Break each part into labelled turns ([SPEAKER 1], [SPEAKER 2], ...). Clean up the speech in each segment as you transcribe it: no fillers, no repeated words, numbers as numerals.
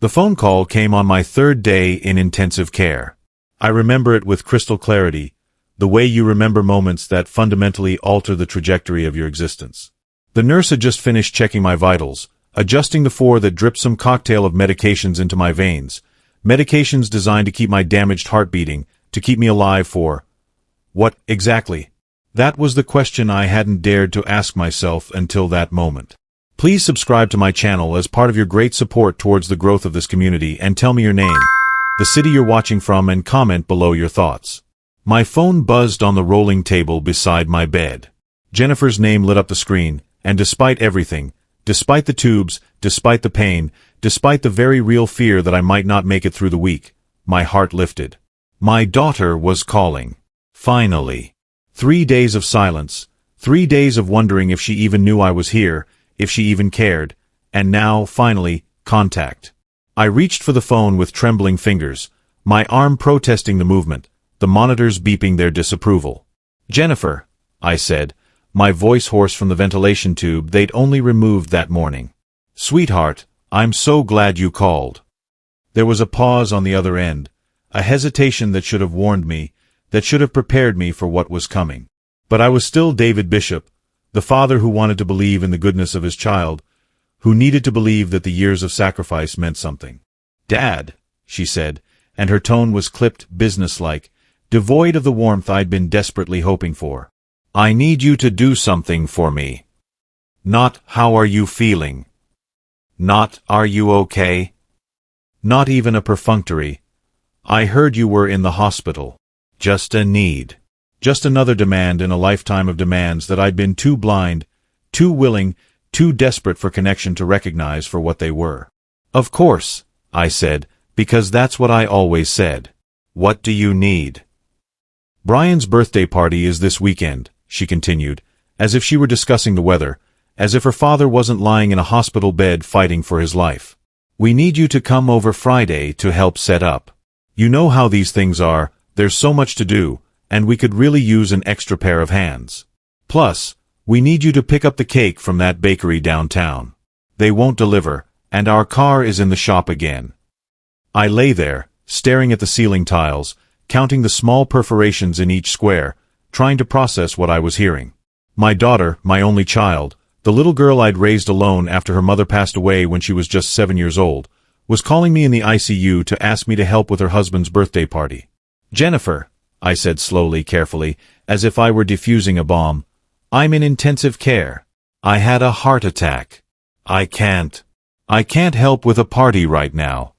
[SPEAKER 1] The phone call came on my third day in intensive care. I remember it with crystal clarity, the way you remember moments that fundamentally alter the trajectory of your existence. The nurse had just finished checking my vitals, adjusting the four that dripped some cocktail of medications into my veins, medications designed to keep my damaged heart beating, to keep me alive for... what, exactly? That was the question I hadn't dared to ask myself until that moment. Please subscribe to my channel as part of your great support towards the growth of this community and tell me your name, the city you're watching from, and comment below your thoughts. My phone buzzed on the rolling table beside my bed. Jennifer's name lit up the screen, and despite everything, despite the tubes, despite the pain, despite the very real fear that I might not make it through the week, my heart lifted. My daughter was calling. Finally. 3 days of silence, 3 days of wondering if she even knew I was here, if she even cared, and now, finally, contact. I reached for the phone with trembling fingers, my arm protesting the movement, the monitors beeping their disapproval. "Jennifer," I said, my voice hoarse from the ventilation tube they'd only removed that morning. "Sweetheart, I'm so glad you called." There was a pause on the other end, a hesitation that should have warned me, that should have prepared me for what was coming. But I was still David Bishop, the father who wanted to believe in the goodness of his child, who needed to believe that the years of sacrifice meant something. "Dad," she said, and her tone was clipped, businesslike, devoid of the warmth I'd been desperately hoping for. "I need you to do something for me. Not, how are you feeling? Not, are you okay? Not even a perfunctory, I heard you were in the hospital. Just a need. Just another demand in a lifetime of demands that I'd been too blind, too willing, too desperate for connection to recognize for what they were." "Of course," I said, "because that's what I always said. What do you need?" "Brian's birthday party is this weekend," she continued, as if she were discussing the weather, as if her father wasn't lying in a hospital bed fighting for his life. "We need you to come over Friday to help set up. You know how these things are, there's so much to do, and we could really use an extra pair of hands. Plus, we need you to pick up the cake from that bakery downtown. They won't deliver, and our car is in the shop again." I lay there, staring at the ceiling tiles, counting the small perforations in each square, trying to process what I was hearing. My daughter, my only child, the little girl I'd raised alone after her mother passed away when she was just 7 years old, was calling me in the ICU to ask me to help with her husband's birthday party. "Jennifer," I said slowly, carefully, as if I were defusing a bomb, "I'm in intensive care. I had a heart attack. I can't help with a party right now."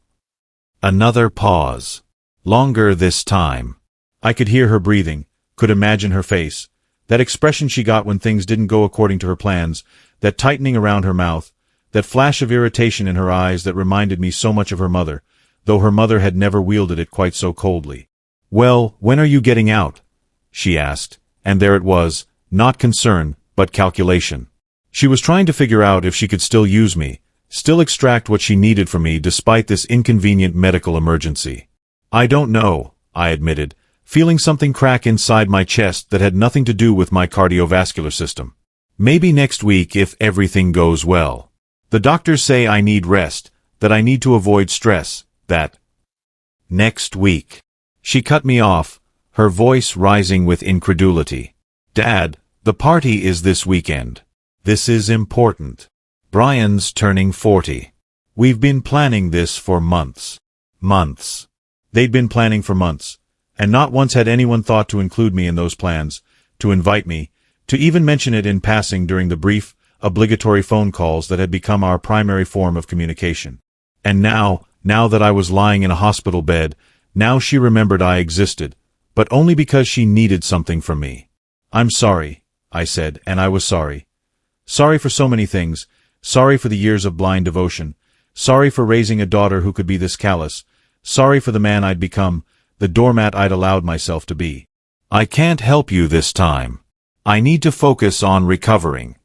[SPEAKER 1] Another pause. Longer this time. I could hear her breathing, could imagine her face, that expression she got when things didn't go according to her plans, that tightening around her mouth, that flash of irritation in her eyes that reminded me so much of her mother, though her mother had never wielded it quite so coldly. "Well, when are you getting out?" she asked, and there it was, not concern, but calculation. She was trying to figure out if she could still use me, still extract what she needed from me despite this inconvenient medical emergency. "I don't know," I admitted, feeling something crack inside my chest that had nothing to do with my cardiovascular system. "Maybe next week if everything goes well. The doctors say I need rest, that I need to avoid stress, that—" "Next week." She cut me off, her voice rising with incredulity. "Dad, the party is this weekend. This is important. Brian's turning 40. We've been planning this for months." Months. They'd been planning for months, and not once had anyone thought to include me in those plans, to invite me, to even mention it in passing during the brief, obligatory phone calls that had become our primary form of communication. And now that I was lying in a hospital bed, now she remembered I existed, but only because she needed something from me. "I'm sorry," I said, and I was sorry. Sorry for so many things, sorry for the years of blind devotion, sorry for raising a daughter who could be this callous, sorry for the man I'd become, the doormat I'd allowed myself to be. "I can't help you this time. I need to focus on recovering."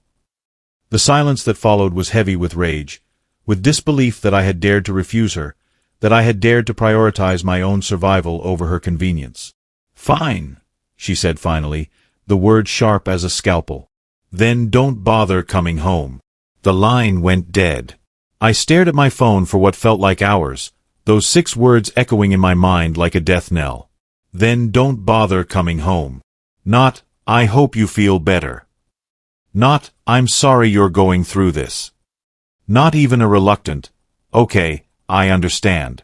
[SPEAKER 1] The silence that followed was heavy with rage, with disbelief that I had dared to refuse her, that I had dared to prioritize my own survival over her convenience. "Fine," she said finally, the word sharp as a scalpel. "Then don't bother coming home." The line went dead. I stared at my phone for what felt like hours, those 6 words echoing in my mind like a death knell. Then don't bother coming home. Not, I hope you feel better. Not, I'm sorry you're going through this. Not even a reluctant, okay, I understand.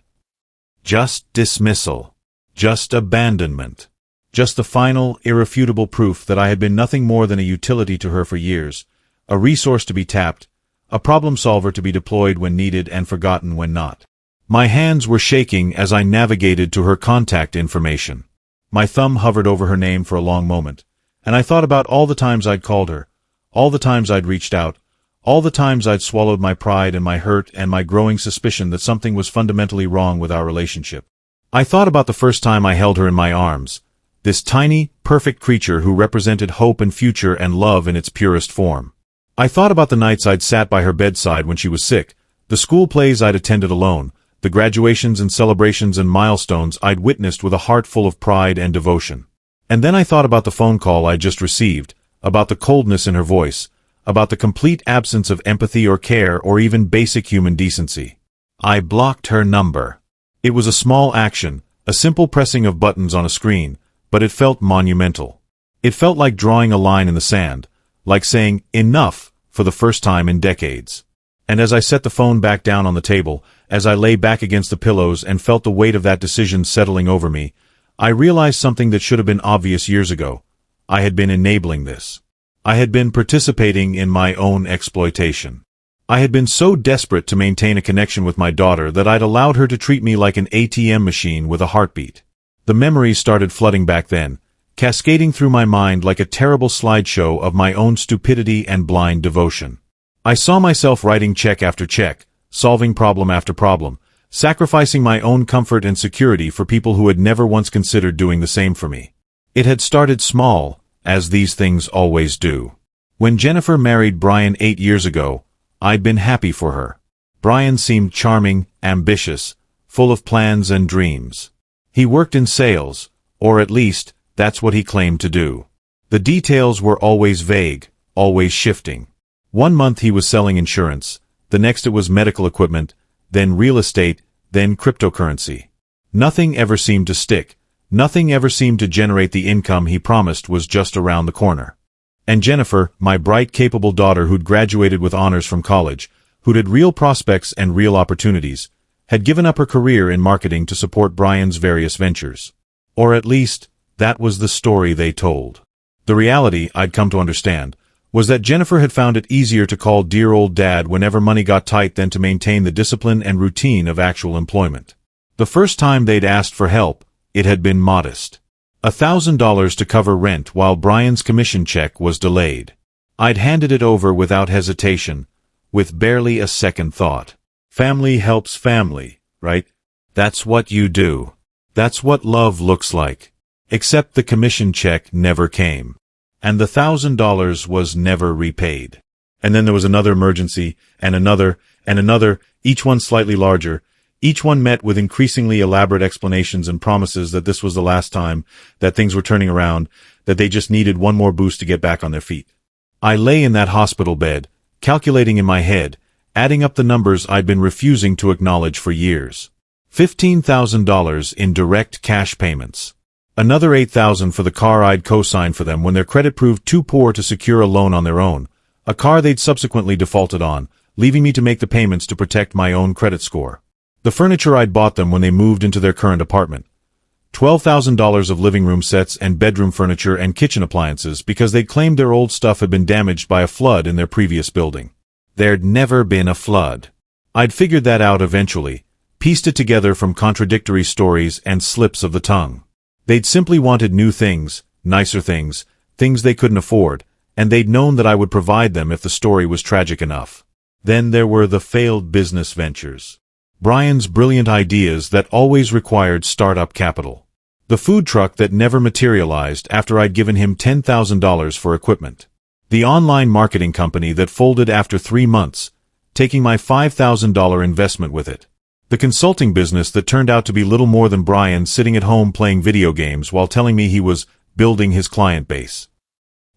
[SPEAKER 1] Just dismissal. Just abandonment. Just the final, irrefutable proof that I had been nothing more than a utility to her for years, a resource to be tapped, a problem solver to be deployed when needed and forgotten when not. My hands were shaking as I navigated to her contact information. My thumb hovered over her name for a long moment, and I thought about all the times I'd called her, all the times I'd reached out, all the times I'd swallowed my pride and my hurt and my growing suspicion that something was fundamentally wrong with our relationship. I thought about the first time I held her in my arms, this tiny, perfect creature who represented hope and future and love in its purest form. I thought about the nights I'd sat by her bedside when she was sick, the school plays I'd attended alone, the graduations and celebrations and milestones I'd witnessed with a heart full of pride and devotion. And then I thought about the phone call I'd just received, about the coldness in her voice, about the complete absence of empathy or care or even basic human decency. I blocked her number. It was a small action, a simple pressing of buttons on a screen, but it felt monumental. It felt like drawing a line in the sand, like saying, enough, for the first time in decades. And as I set the phone back down on the table, as I lay back against the pillows and felt the weight of that decision settling over me, I realized something that should have been obvious years ago. I had been enabling this. I had been participating in my own exploitation. I had been so desperate to maintain a connection with my daughter that I'd allowed her to treat me like an ATM machine with a heartbeat. The memories started flooding back then, cascading through my mind like a terrible slideshow of my own stupidity and blind devotion. I saw myself writing check after check, solving problem after problem, sacrificing my own comfort and security for people who had never once considered doing the same for me. It had started small, as these things always do. When Jennifer married Brian 8 years ago, I'd been happy for her. Brian seemed charming, ambitious, full of plans and dreams. He worked in sales, or at least, that's what he claimed to do. The details were always vague, always shifting. One month he was selling insurance, the next it was medical equipment, then real estate, then cryptocurrency. Nothing ever seemed to stick. Nothing ever seemed to generate the income he promised was just around the corner. And Jennifer, my bright, capable daughter who'd graduated with honors from college, who'd had real prospects and real opportunities, had given up her career in marketing to support Brian's various ventures. Or at least, that was the story they told. The reality, I'd come to understand, was that Jennifer had found it easier to call dear old dad whenever money got tight than to maintain the discipline and routine of actual employment. The first time they'd asked for help, it had been modest. $1,000 to cover rent while Brian's commission check was delayed. I'd handed it over without hesitation, with barely a second thought. Family helps family, right? That's what you do. That's what love looks like. Except the commission check never came. And the $1,000 was never repaid. And then there was another emergency, and another, each one slightly larger, each one met with increasingly elaborate explanations and promises that this was the last time, that things were turning around, that they just needed one more boost to get back on their feet. I lay in that hospital bed, calculating in my head, adding up the numbers I'd been refusing to acknowledge for years. $15,000 in direct cash payments. Another $8,000 for the car I'd co-signed for them when their credit proved too poor to secure a loan on their own, a car they'd subsequently defaulted on, leaving me to make the payments to protect my own credit score. The furniture I'd bought them when they moved into their current apartment. $12,000 of living room sets and bedroom furniture and kitchen appliances because they'd claimed their old stuff had been damaged by a flood in their previous building. There'd never been a flood. I'd figured that out eventually, pieced it together from contradictory stories and slips of the tongue. They'd simply wanted new things, nicer things, things they couldn't afford, and they'd known that I would provide them if the story was tragic enough. Then there were the failed business ventures. Brian's brilliant ideas that always required startup capital. The food truck that never materialized after I'd given him $10,000 for equipment. The online marketing company that folded after 3 months, taking my $5,000 investment with it. The consulting business that turned out to be little more than Brian sitting at home playing video games while telling me he was building his client base.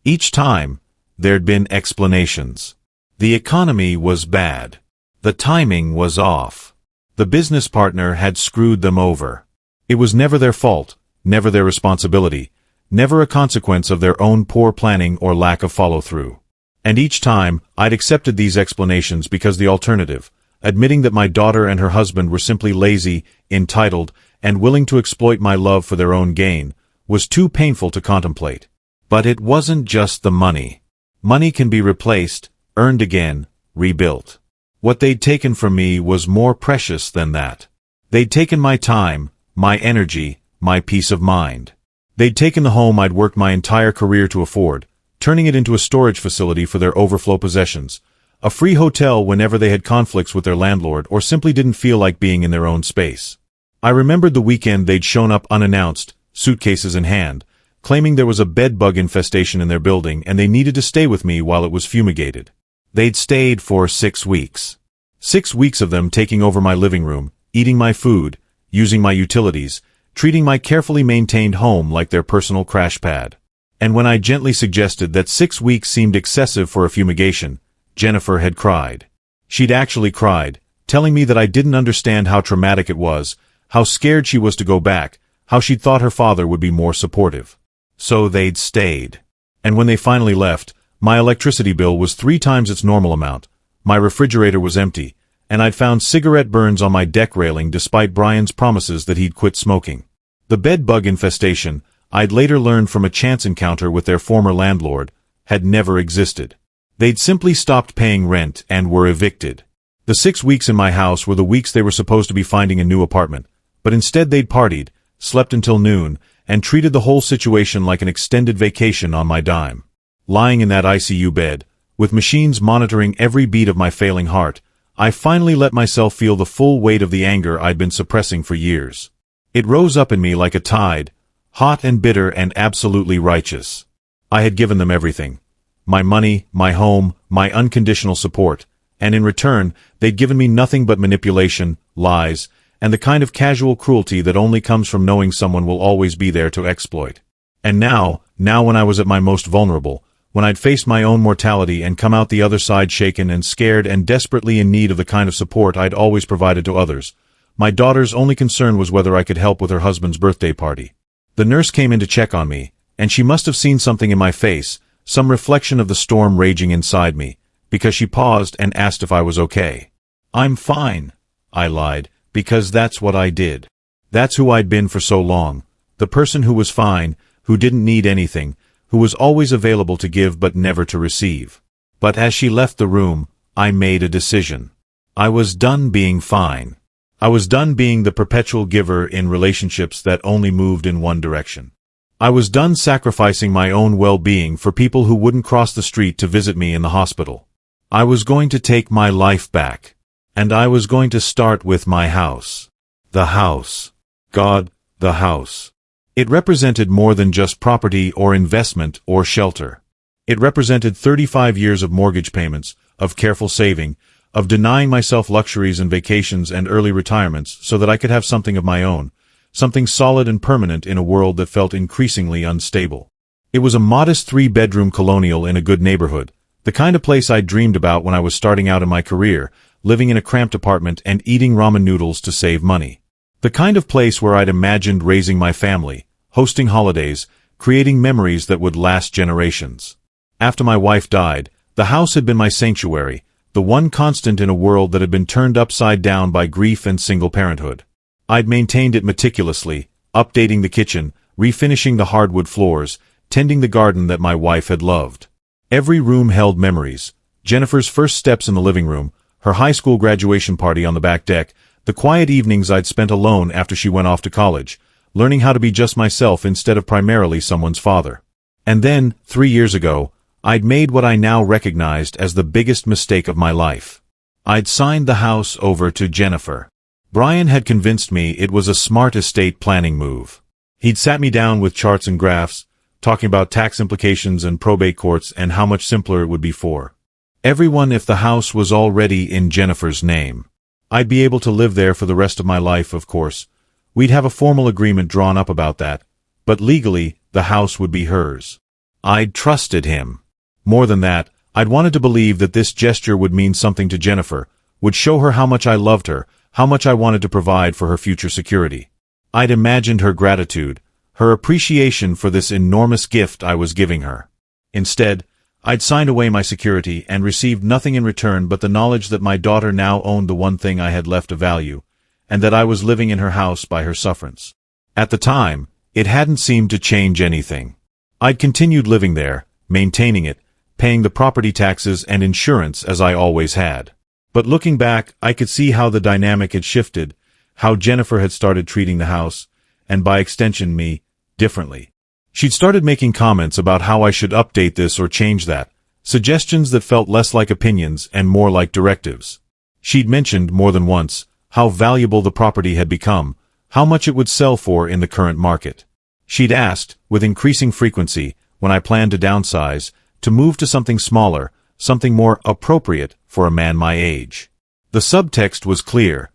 [SPEAKER 1] Each time, there'd been explanations. The economy was bad. The timing was off. The business partner had screwed them over. It was never their fault, never their responsibility, never a consequence of their own poor planning or lack of follow-through. And each time, I'd accepted these explanations because the alternative, admitting that my daughter and her husband were simply lazy, entitled, and willing to exploit my love for their own gain, was too painful to contemplate. But it wasn't just the money. Money can be replaced, earned again, rebuilt. What they'd taken from me was more precious than that. They'd taken my time, my energy, my peace of mind. They'd taken the home I'd worked my entire career to afford, turning it into a storage facility for their overflow possessions, a free hotel whenever they had conflicts with their landlord or simply didn't feel like being in their own space. I remembered the weekend they'd shown up unannounced, suitcases in hand, claiming there was a bed-bug infestation in their building and they needed to stay with me while it was fumigated. They'd stayed for 6 weeks. 6 weeks of them taking over my living room, eating my food, using my utilities, treating my carefully maintained home like their personal crash pad. And when I gently suggested that 6 weeks seemed excessive for a fumigation, Jennifer had cried. She'd actually cried, telling me that I didn't understand how traumatic it was, how scared she was to go back, how she'd thought her father would be more supportive. So they'd stayed. And when they finally left, my electricity bill was 3 times its normal amount, my refrigerator was empty, and I'd found cigarette burns on my deck railing despite Brian's promises that he'd quit smoking. The bed bug infestation, I'd later learned from a chance encounter with their former landlord, had never existed. They'd simply stopped paying rent and were evicted. The 6 weeks in my house were the weeks they were supposed to be finding a new apartment, but instead they'd partied, slept until noon, and treated the whole situation like an extended vacation on my dime. Lying in that ICU bed, with machines monitoring every beat of my failing heart, I finally let myself feel the full weight of the anger I'd been suppressing for years. It rose up in me like a tide, hot and bitter and absolutely righteous. I had given them everything. My money, my home, my unconditional support, and in return, they'd given me nothing but manipulation, lies, and the kind of casual cruelty that only comes from knowing someone will always be there to exploit. And now when I was at my most vulnerable, when I'd faced my own mortality and come out the other side shaken and scared and desperately in need of the kind of support I'd always provided to others, my daughter's only concern was whether I could help with her husband's birthday party. The nurse came in to check on me, and she must have seen something in my face, some reflection of the storm raging inside me, because she paused and asked if I was okay. "I'm fine," I lied, because that's what I did. That's who I'd been for so long, the person who was fine, who didn't need anything, who was always available to give but never to receive. But as she left the room, I made a decision. I was done being fine. I was done being the perpetual giver in relationships that only moved in one direction. I was done sacrificing my own well-being for people who wouldn't cross the street to visit me in the hospital. I was going to take my life back. And I was going to start with my house. The house. God, the house. It represented more than just property or investment or shelter. It represented 35 years of mortgage payments, of careful saving, of denying myself luxuries and vacations and early retirements so that I could have something of my own, something solid and permanent in a world that felt increasingly unstable. It was a modest 3-bedroom colonial in a good neighborhood, the kind of place I dreamed about when I was starting out in my career, living in a cramped apartment and eating ramen noodles to save money. The kind of place where I'd imagined raising my family, hosting holidays, creating memories that would last generations. After my wife died, the house had been my sanctuary, the one constant in a world that had been turned upside down by grief and single parenthood. I'd maintained it meticulously, updating the kitchen, refinishing the hardwood floors, tending the garden that my wife had loved. Every room held memories. Jennifer's first steps in the living room, her high school graduation party on the back deck, the quiet evenings I'd spent alone after she went off to college, learning how to be just myself instead of primarily someone's father. And then, 3 years ago, I'd made what I now recognized as the biggest mistake of my life. I'd signed the house over to Jennifer. Brian had convinced me it was a smart estate planning move. He'd sat me down with charts and graphs, talking about tax implications and probate courts and how much simpler it would be for everyone if the house was already in Jennifer's name. I'd be able to live there for the rest of my life, of course. We'd have a formal agreement drawn up about that, but legally, the house would be hers. I'd trusted him. More than that, I'd wanted to believe that this gesture would mean something to Jennifer, would show her how much I loved her, how much I wanted to provide for her future security. I'd imagined her gratitude, her appreciation for this enormous gift I was giving her. Instead, I'd signed away my security and received nothing in return but the knowledge that my daughter now owned the one thing I had left of value, and that I was living in her house by her sufferance. At the time, it hadn't seemed to change anything. I'd continued living there, maintaining it, paying the property taxes and insurance as I always had. But looking back, I could see how the dynamic had shifted, how Jennifer had started treating the house, and by extension me, differently. She'd started making comments about how I should update this or change that, suggestions that felt less like opinions and more like directives. She'd mentioned more than once how valuable the property had become, how much it would sell for in the current market. She'd asked, with increasing frequency, when I planned to downsize, to move to something smaller, something more appropriate for a man my age. The subtext was clear.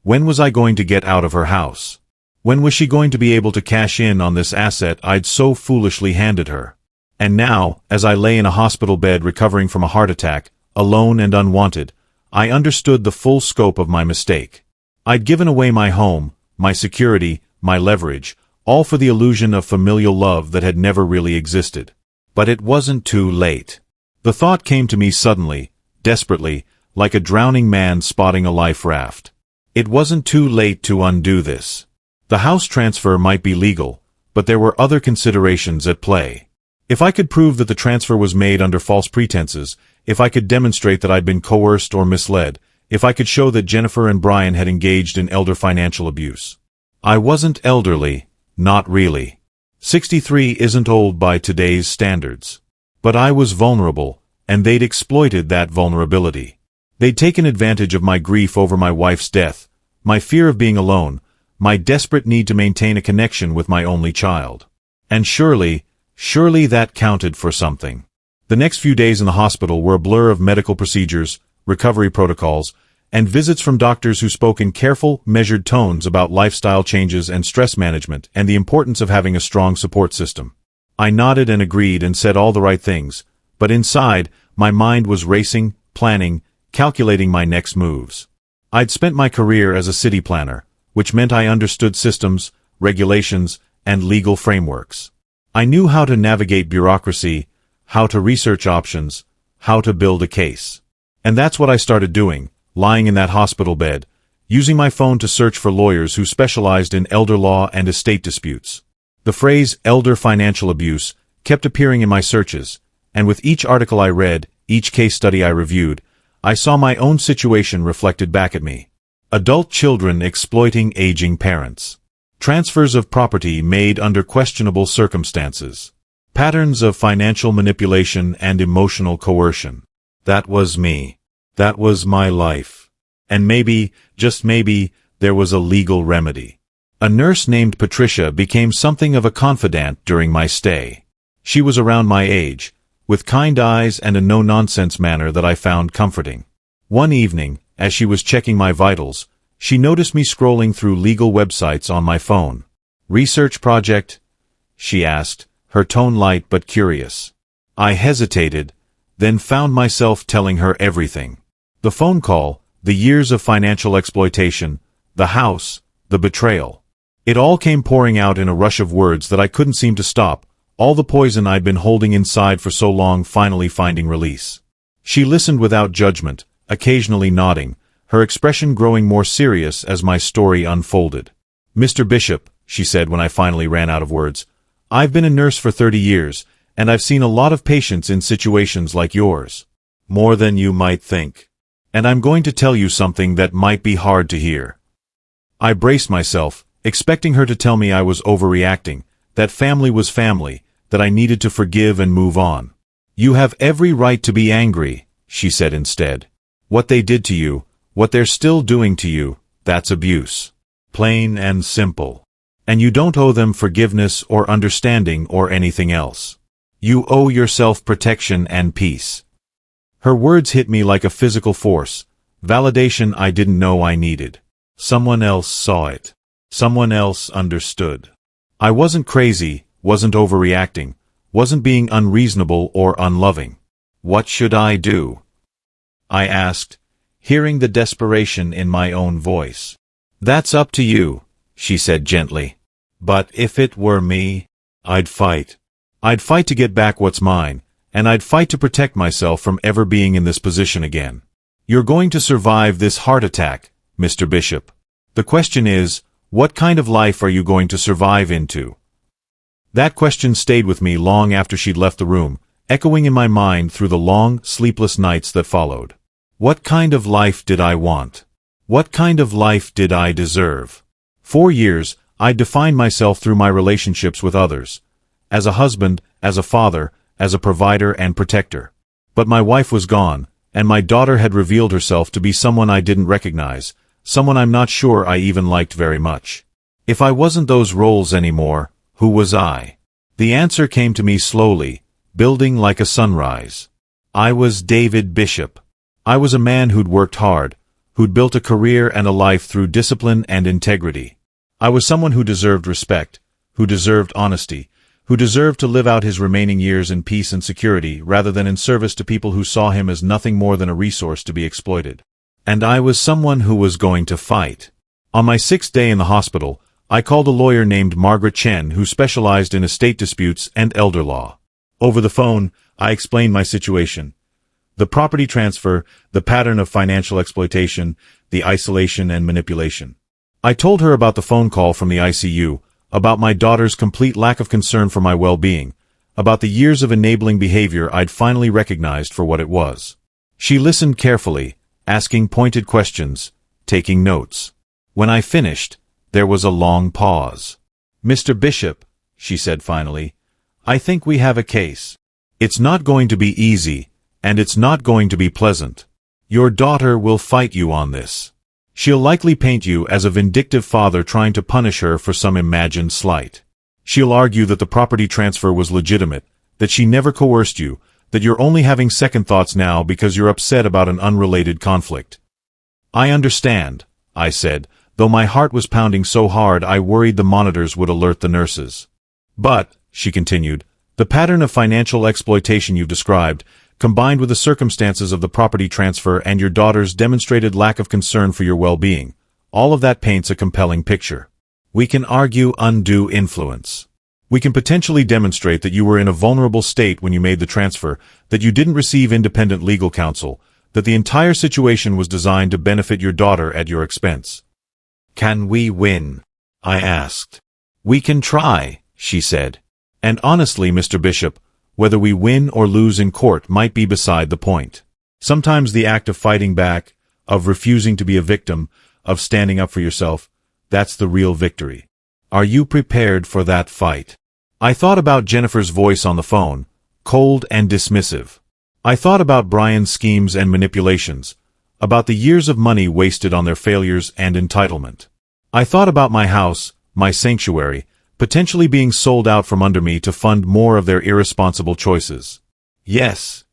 [SPEAKER 1] When was I going to get out of her house? When was she going to be able to cash in on this asset I'd so foolishly handed her? And now, as I lay in a hospital bed recovering from a heart attack, alone and unwanted, I understood the full scope of my mistake. I'd given away my home, my security, my leverage, all for the illusion of familial love that had never really existed. But it wasn't too late. The thought came to me suddenly, desperately, like a drowning man spotting a life raft. It wasn't too late to undo this. The house transfer might be legal, but there were other considerations at play. If I could prove that the transfer was made under false pretenses, if I could demonstrate that I'd been coerced or misled, if I could show that Jennifer and Brian had engaged in elder financial abuse. I wasn't elderly, not really. 63 isn't old by today's standards. But I was vulnerable, and they'd exploited that vulnerability. They'd taken advantage of my grief over my wife's death, my fear of being alone, my desperate need to maintain a connection with my only child. And surely that counted for something. The next few days in the hospital were a blur of medical procedures, recovery protocols, and visits from doctors who spoke in careful, measured tones about lifestyle changes and stress management and the importance of having a strong support system. I nodded and agreed and said all the right things, but inside, my mind was racing, planning, calculating my next moves. I'd spent my career as a city planner, which meant I understood systems, regulations, and legal frameworks. I knew how to navigate bureaucracy, how to research options, how to build a case. And that's what I started doing, lying in that hospital bed, using my phone to search for lawyers who specialized in elder law and estate disputes. The phrase elder financial abuse kept appearing in my searches, and with each article I read, each case study I reviewed, I saw my own situation reflected back at me. Adult children exploiting aging parents. Transfers of property made under questionable circumstances. Patterns of financial manipulation and emotional coercion. That was me. That was my life. And maybe, just maybe, there was a legal remedy. A nurse named Patricia became something of a confidant during my stay. She was around my age, with kind eyes and a no-nonsense manner that I found comforting. One evening, as she was checking my vitals, she noticed me scrolling through legal websites on my phone. "Research project?" she asked, her tone light but curious. I hesitated, then found myself telling her everything. The phone call, the years of financial exploitation, the house, the betrayal. It all came pouring out in a rush of words that I couldn't seem to stop, all the poison I'd been holding inside for so long finally finding release. She listened without judgment, occasionally nodding, her expression growing more serious as my story unfolded. "Mr. Bishop," she said when I finally ran out of words, "I've been a nurse for 30 years, and I've seen a lot of patients in situations like yours. More than you might think. And I'm going to tell you something that might be hard to hear." I braced myself, expecting her to tell me I was overreacting, that family was family, that I needed to forgive and move on. "You have every right to be angry," she said instead. "What they did to you, what they're still doing to you, that's abuse. Plain and simple. And you don't owe them forgiveness or understanding or anything else. You owe yourself protection and peace." Her words hit me like a physical force, validation I didn't know I needed. Someone else saw it. Someone else understood. I wasn't crazy, wasn't overreacting, wasn't being unreasonable or unloving. "What should I do?" I asked, hearing the desperation in my own voice. "That's up to you," she said gently. "But if it were me, I'd fight. I'd fight to get back what's mine, and I'd fight to protect myself from ever being in this position again. You're going to survive this heart attack, Mr. Bishop. The question is, what kind of life are you going to survive into?" That question stayed with me long after she'd left the room, echoing in my mind through the long, sleepless nights that followed. What kind of life did I want? What kind of life did I deserve? 4 years, I'd defined myself through my relationships with others. As a husband, as a father, as a provider and protector. But my wife was gone, and my daughter had revealed herself to be someone I didn't recognize, someone I'm not sure I even liked very much. If I wasn't those roles anymore, who was I? The answer came to me slowly, building like a sunrise. I was David Bishop. I was a man who'd worked hard, who'd built a career and a life through discipline and integrity. I was someone who deserved respect, who deserved honesty, who deserved to live out his remaining years in peace and security rather than in service to people who saw him as nothing more than a resource to be exploited. And I was someone who was going to fight. On my 6th day in the hospital, I called a lawyer named Margaret Chen who specialized in estate disputes and elder law. Over the phone, I explained my situation. The property transfer, the pattern of financial exploitation, the isolation and manipulation. I told her about the phone call from the ICU, about my daughter's complete lack of concern for my well-being, about the years of enabling behavior I'd finally recognized for what it was. She listened carefully, asking pointed questions, taking notes. When I finished, there was a long pause. "Mr. Bishop," she said finally, "I think we have a case. It's not going to be easy, and it's not going to be pleasant. Your daughter will fight you on this. She'll likely paint you as a vindictive father trying to punish her for some imagined slight. She'll argue that the property transfer was legitimate, that she never coerced you, that you're only having second thoughts now because you're upset about an unrelated conflict." "I understand," I said, though my heart was pounding so hard I worried the monitors would alert the nurses. "But," she continued, "the pattern of financial exploitation you've described, combined with the circumstances of the property transfer and your daughter's demonstrated lack of concern for your well-being, all of that paints a compelling picture. We can argue undue influence. We can potentially demonstrate that you were in a vulnerable state when you made the transfer, that you didn't receive independent legal counsel, that the entire situation was designed to benefit your daughter at your expense." "Can we win?" I asked. "We can try," she said. "And honestly, Mr. Bishop, whether we win or lose in court might be beside the point. Sometimes the act of fighting back, of refusing to be a victim, of standing up for yourself, that's the real victory. Are you prepared for that fight?" I thought about Jennifer's voice on the phone, cold and dismissive. I thought about Brian's schemes and manipulations, about the years of money wasted on their failures and entitlement. I thought about my house, my sanctuary, potentially being sold out from under me to fund more of their irresponsible choices. "Yes,"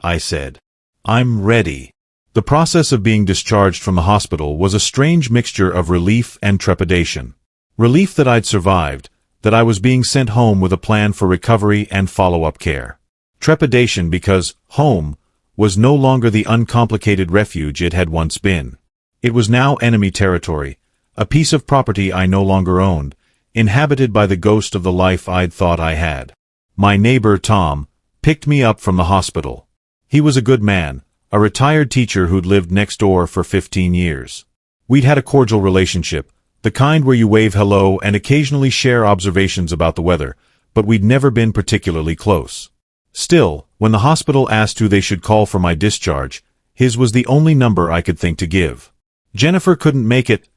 [SPEAKER 1] I said. "I'm ready." The process of being discharged from the hospital was a strange mixture of relief and trepidation. Relief that I'd survived, that I was being sent home with a plan for recovery and follow-up care. Trepidation because home was no longer the uncomplicated refuge it had once been. It was now enemy territory, a piece of property I no longer owned, inhabited by the ghost of the life I'd thought I had. My neighbor, Tom, picked me up from the hospital. He was a good man, a retired teacher who'd lived next door for 15 years. We'd had a cordial relationship, the kind where you wave hello and occasionally share observations about the weather, but we'd never been particularly close. Still, when the hospital asked who they should call for my discharge, his was the only number I could think to give. "Jennifer couldn't make it,"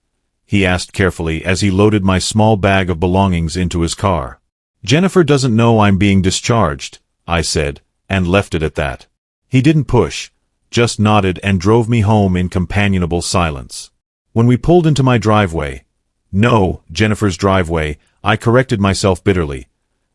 [SPEAKER 1] he asked carefully as he loaded my small bag of belongings into his car. "Jennifer doesn't know I'm being discharged," I said, and left it at that. He didn't push, just nodded and drove me home in companionable silence. When we pulled into my driveway, no, Jennifer's driveway, I corrected myself bitterly.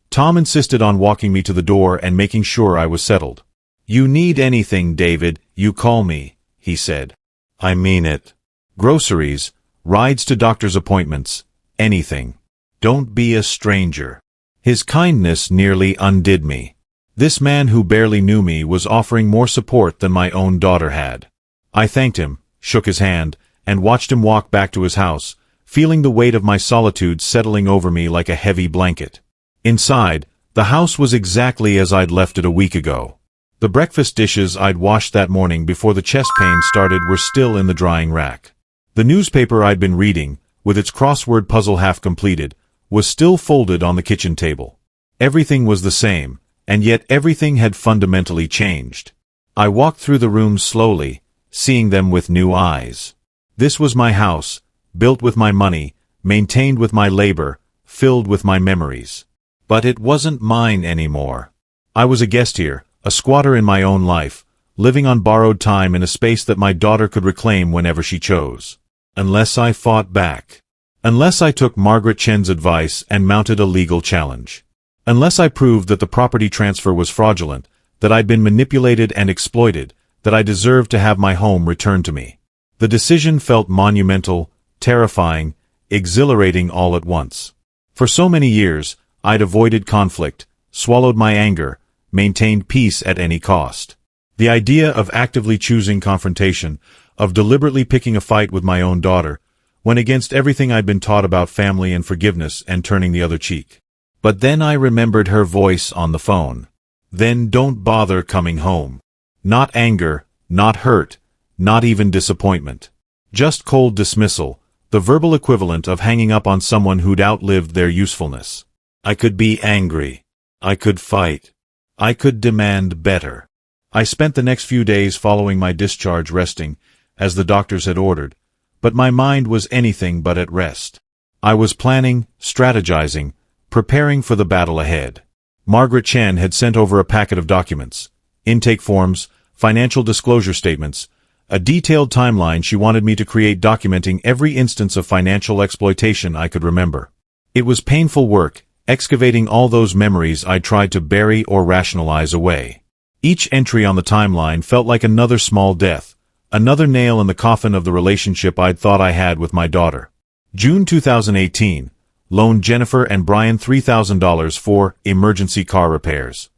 [SPEAKER 1] Tom insisted on walking me to the door and making sure I was settled. "You need anything, David, you call me," he said. "I mean it. Groceries, rides to doctor's appointments, anything. Don't be a stranger." His kindness nearly undid me. This man who barely knew me was offering more support than my own daughter had. I thanked him, shook his hand, and watched him walk back to his house, feeling the weight of my solitude settling over me like a heavy blanket. Inside, the house was exactly as I'd left it a week ago. The breakfast dishes I'd washed that morning before the chest pain started were still in the drying rack. The newspaper I'd been reading, with its crossword puzzle half completed, was still folded on the kitchen table. Everything was the same, and yet everything had fundamentally changed. I walked through the rooms slowly, seeing them with new eyes. This was my house, built with my money, maintained with my labor, filled with my memories. But it wasn't mine anymore. I was a guest here, a squatter in my own life, living on borrowed time in a space that my daughter could reclaim whenever she chose. Unless I fought back. Unless I took Margaret Chen's advice and mounted a legal challenge. Unless I proved that the property transfer was fraudulent, that I'd been manipulated and exploited, that I deserved to have my home returned to me. The decision felt monumental, terrifying, exhilarating all at once. For so many years, I'd avoided conflict, swallowed my anger, maintained peace at any cost. The idea of actively choosing confrontation, of deliberately picking a fight with my own daughter, went against everything I'd been taught about family and forgiveness and turning the other cheek. But then I remembered her voice on the phone. Then don't bother coming home. Not anger, not hurt, not even disappointment. Just cold dismissal, the verbal equivalent of hanging up on someone who'd outlived their usefulness. I could be angry. I could fight. I could demand better. I spent the next few days following my discharge resting, as the doctors had ordered, but my mind was anything but at rest. I was planning, strategizing, preparing for the battle ahead. Margaret Chen had sent over a packet of documents, intake forms, financial disclosure statements, a detailed timeline she wanted me to create documenting every instance of financial exploitation I could remember. It was painful work, excavating all those memories I tried to bury or rationalize away. Each entry on the timeline felt like another small death, another nail in the coffin of the relationship I'd thought I had with my daughter. June 2018. Loaned Jennifer and Brian $3,000 for emergency car repairs.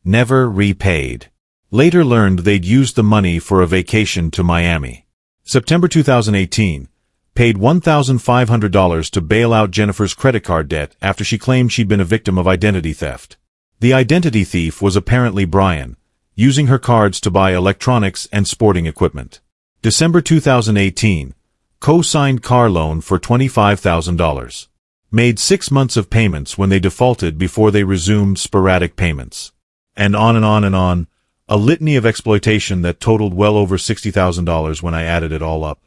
[SPEAKER 1] Never repaid. Later learned they'd used the money for a vacation to Miami. September 2018. Paid $1,500 to bail out Jennifer's credit card debt after she claimed she'd been a victim of identity theft. The identity thief was apparently Brian, using her cards to buy electronics and sporting equipment. December 2018. Co-signed car loan for $25,000. Made 6 months of payments when they defaulted before they resumed sporadic payments. And on and on and on, a litany of exploitation that totaled well over $60,000 when I added it all up.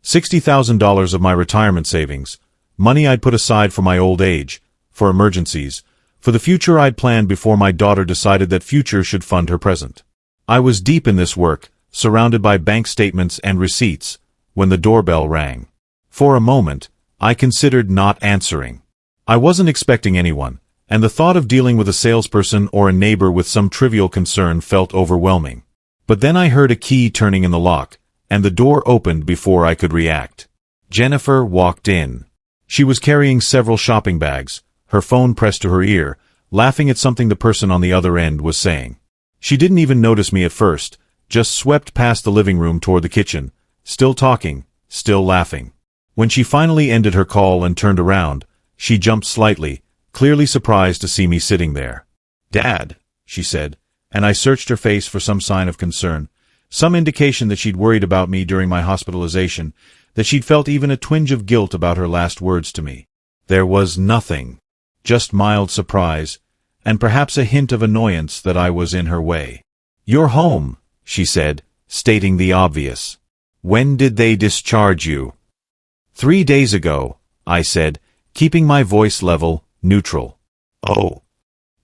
[SPEAKER 1] $60,000 of my retirement savings, money I'd put aside for my old age, for emergencies, for the future I'd planned before my daughter decided that future should fund her present. I was deep in this work, surrounded by bank statements and receipts, when the doorbell rang. For a moment, I considered not answering. I wasn't expecting anyone, and the thought of dealing with a salesperson or a neighbor with some trivial concern felt overwhelming. But then I heard a key turning in the lock, and the door opened before I could react. Jennifer walked in. She was carrying several shopping bags, her phone pressed to her ear, laughing at something the person on the other end was saying. She didn't even notice me at first, just swept past the living room toward the kitchen, still talking, still laughing. When she finally ended her call and turned around, she jumped slightly, clearly surprised to see me sitting there. "Dad," she said, and I searched her face for some sign of concern, some indication that she'd worried about me during my hospitalization, that she'd felt even a twinge of guilt about her last words to me. There was nothing, just mild surprise, and perhaps a hint of annoyance that I was in her way. "You're home," she said, stating the obvious. "When did they discharge you?" 3 days ago, I said, keeping my voice level, neutral. "Oh."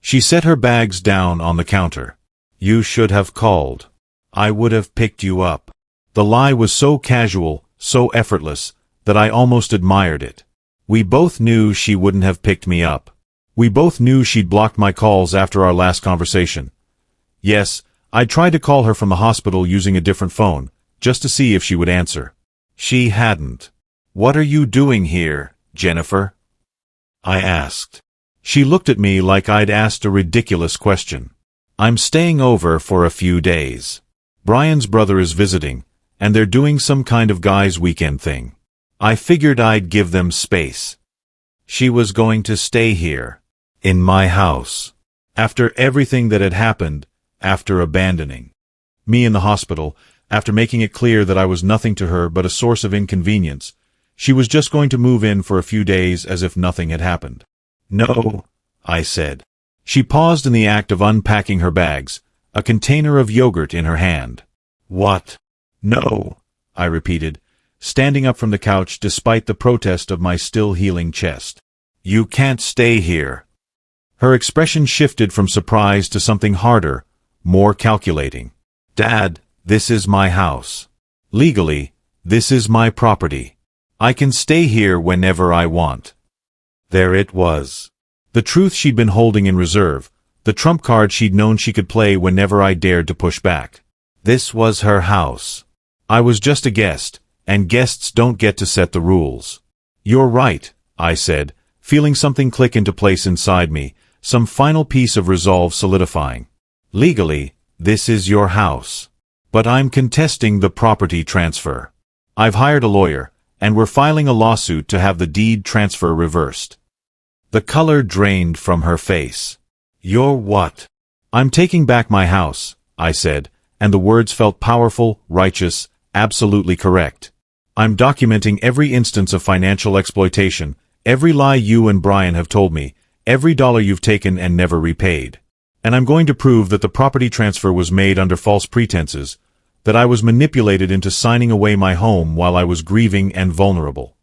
[SPEAKER 1] She set her bags down on the counter. "You should have called. I would have picked you up." The lie was so casual, so effortless, that I almost admired it. We both knew she wouldn't have picked me up. We both knew she'd blocked my calls after our last conversation. Yes, I'd tried to call her from the hospital using a different phone, just to see if she would answer. She hadn't. "What are you doing here, Jennifer?" I asked. She looked at me like I'd asked a ridiculous question. "I'm staying over for a few days. Brian's brother is visiting, and they're doing some kind of guys' weekend thing. I figured I'd give them space. She was going to stay here, in my house, after everything that had happened, after abandoning me in the hospital, after making it clear that I was nothing to her but a source of inconvenience. She was just going to move in for a few days as if nothing had happened. No, I said. She paused in the act of unpacking her bags, a container of yogurt in her hand. What? No, I repeated, standing up from the couch despite the protest of my still healing chest. You can't stay here. Her expression shifted from surprise to something harder, more calculating. Dad, this is my house. Legally, this is my property. I can stay here whenever I want. There it was. The truth she'd been holding in reserve, the trump card she'd known she could play whenever I dared to push back. This was her house. I was just a guest, and guests don't get to set the rules. You're right, I said, feeling something click into place inside me, some final piece of resolve solidifying. Legally, this is your house. But I'm contesting the property transfer. I've hired a lawyer, and we're filing a lawsuit to have the deed transfer reversed. The color drained from her face. You're what? I'm taking back my house, I said, and the words felt powerful, righteous, absolutely correct. I'm documenting every instance of financial exploitation, every lie you and Brian have told me, every dollar you've taken and never repaid. And I'm going to prove that the property transfer was made under false pretenses, that I was manipulated into signing away my home while I was grieving and vulnerable.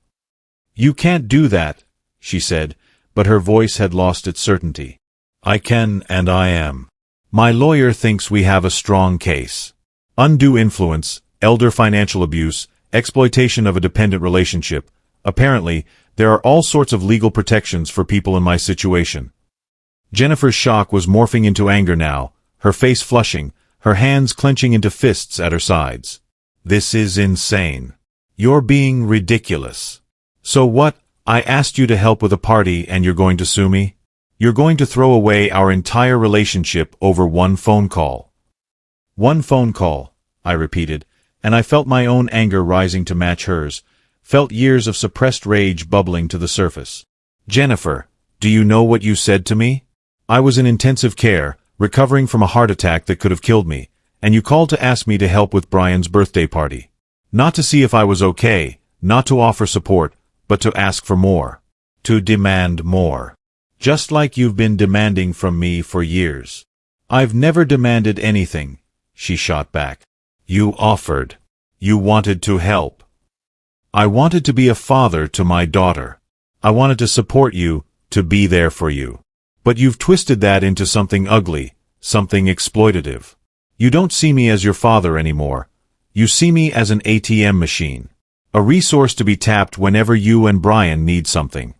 [SPEAKER 1] You can't do that, she said, but her voice had lost its certainty. I can and I am. My lawyer thinks we have a strong case. Undue influence, elder financial abuse, exploitation of a dependent relationship. Apparently, there are all sorts of legal protections for people in my situation. Jennifer's shock was morphing into anger now, her face flushing, her hands clenching into fists at her sides. This is insane. You're being ridiculous. So what? I asked you to help with a party and you're going to sue me? You're going to throw away our entire relationship over one phone call. One phone call, I repeated, and I felt my own anger rising to match hers, felt years of suppressed rage bubbling to the surface. Jennifer, do you know what you said to me? I was in intensive care, recovering from a heart attack that could have killed me, and you called to ask me to help with Brian's birthday party. Not to see if I was okay, not to offer support, but to ask for more. To demand more. Just like you've been demanding from me for years. I've never demanded anything, she shot back. You offered. You wanted to help. I wanted to be a father to my daughter. I wanted to support you, to be there for you. But you've twisted that into something ugly, something exploitative. You don't see me as your father anymore. You see me as an ATM machine. A resource to be tapped whenever you and Brian need something.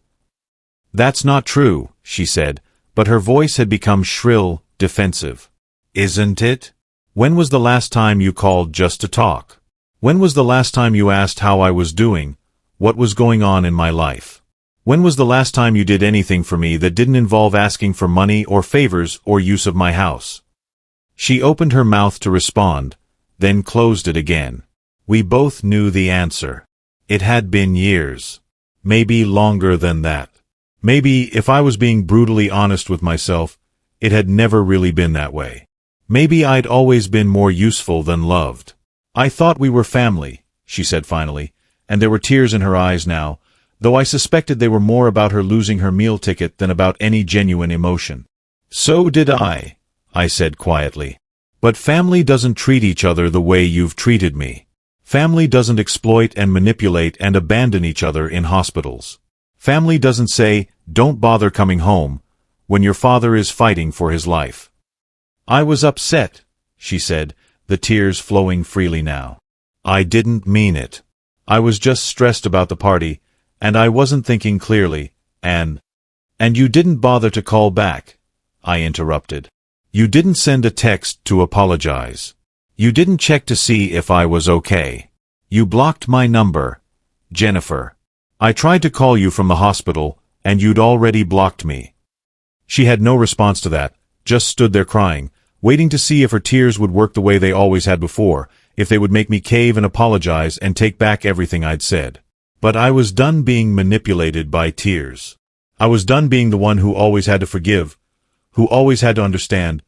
[SPEAKER 1] That's not true, she said, but her voice had become shrill, defensive. Isn't it? When was the last time you called just to talk? When was the last time you asked how I was doing, what was going on in my life? When was the last time you did anything for me that didn't involve asking for money or favors or use of my house? She opened her mouth to respond, then closed it again. We both knew the answer. It had been years. Maybe longer than that. Maybe, if I was being brutally honest with myself, it had never really been that way. Maybe I'd always been more useful than loved. I thought we were family, she said finally, and there were tears in her eyes now, though I suspected they were more about her losing her meal ticket than about any genuine emotion. So did I said quietly. But family doesn't treat each other the way you've treated me. Family doesn't exploit and manipulate and abandon each other in hospitals. Family doesn't say, don't bother coming home, when your father is fighting for his life. I was upset, she said, the tears flowing freely now. I didn't mean it. I was just stressed about the party, and I wasn't thinking clearly, and you didn't bother to call back, I interrupted. You didn't send a text to apologize. You didn't check to see if I was okay. You blocked my number, Jennifer. I tried to call you from the hospital, and you'd already blocked me. She had no response to that, just stood there crying, waiting to see if her tears would work the way they always had before, if they would make me cave and apologize and take back everything I'd said. But I was done being manipulated by tears. I was done being the one who always had to forgive, who always had to understand,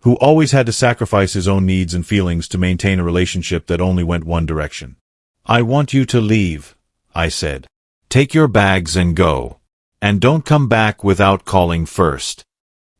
[SPEAKER 1] who always had to sacrifice his own needs and feelings to maintain a relationship that only went one direction. "I want you to leave," I said. "Take your bags and go. And don't come back without calling first."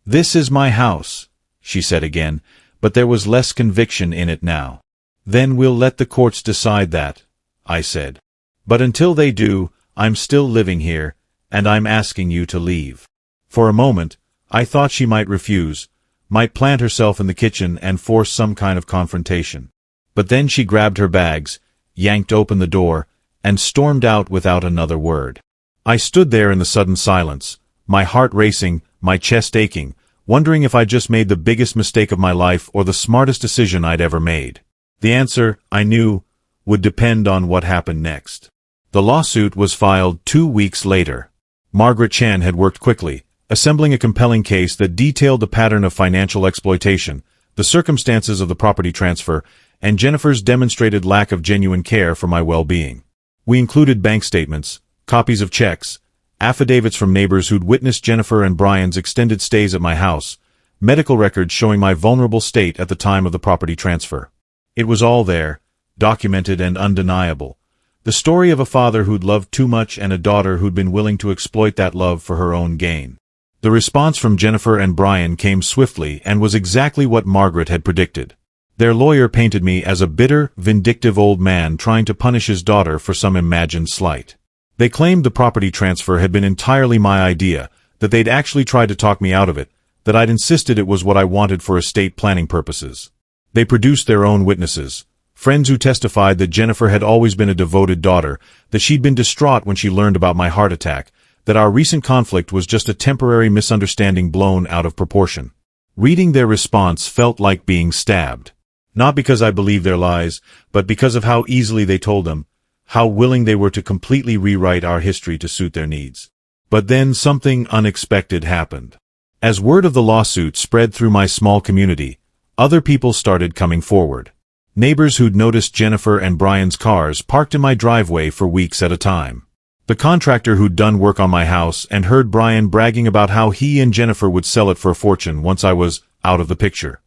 [SPEAKER 1] "This is my house," she said again, but there was less conviction in it now. "Then we'll let the courts decide that," I said. "But until they do, I'm still living here, and I'm asking you to leave." For a moment, I thought she might refuse, might plant herself in the kitchen and force some kind of confrontation. But then she grabbed her bags, yanked open the door, and stormed out without another word. I stood there in the sudden silence, my heart racing, my chest aching, wondering if I'd just made the biggest mistake of my life or the smartest decision I'd ever made. The answer, I knew, would depend on what happened next. The lawsuit was filed 2 weeks later. Margaret Chen had worked quickly, assembling a compelling case that detailed the pattern of financial exploitation, the circumstances of the property transfer, and Jennifer's demonstrated lack of genuine care for my well-being. We included bank statements, copies of checks, affidavits from neighbors who'd witnessed Jennifer and Brian's extended stays at my house, medical records showing my vulnerable state at the time of the property transfer. It was all there, documented and undeniable. The story of a father who'd loved too much and a daughter who'd been willing to exploit that love for her own gain. The response from Jennifer and Brian came swiftly and was exactly what Margaret had predicted. Their lawyer painted me as a bitter, vindictive old man trying to punish his daughter for some imagined slight. They claimed the property transfer had been entirely my idea, that they'd actually tried to talk me out of it, that I'd insisted it was what I wanted for estate planning purposes. They produced their own witnesses, friends who testified that Jennifer had always been a devoted daughter, that she'd been distraught when she learned about my heart attack, that our recent conflict was just a temporary misunderstanding blown out of proportion. Reading their response felt like being stabbed. Not because I believed their lies, but because of how easily they told them, how willing they were to completely rewrite our history to suit their needs. But then something unexpected happened. As word of the lawsuit spread through my small community, other people started coming forward. Neighbors who'd noticed Jennifer and Brian's cars parked in my driveway for weeks at a time. The contractor who'd done work on my house and heard Brian bragging about how he and Jennifer would sell it for a fortune once I was out of the picture.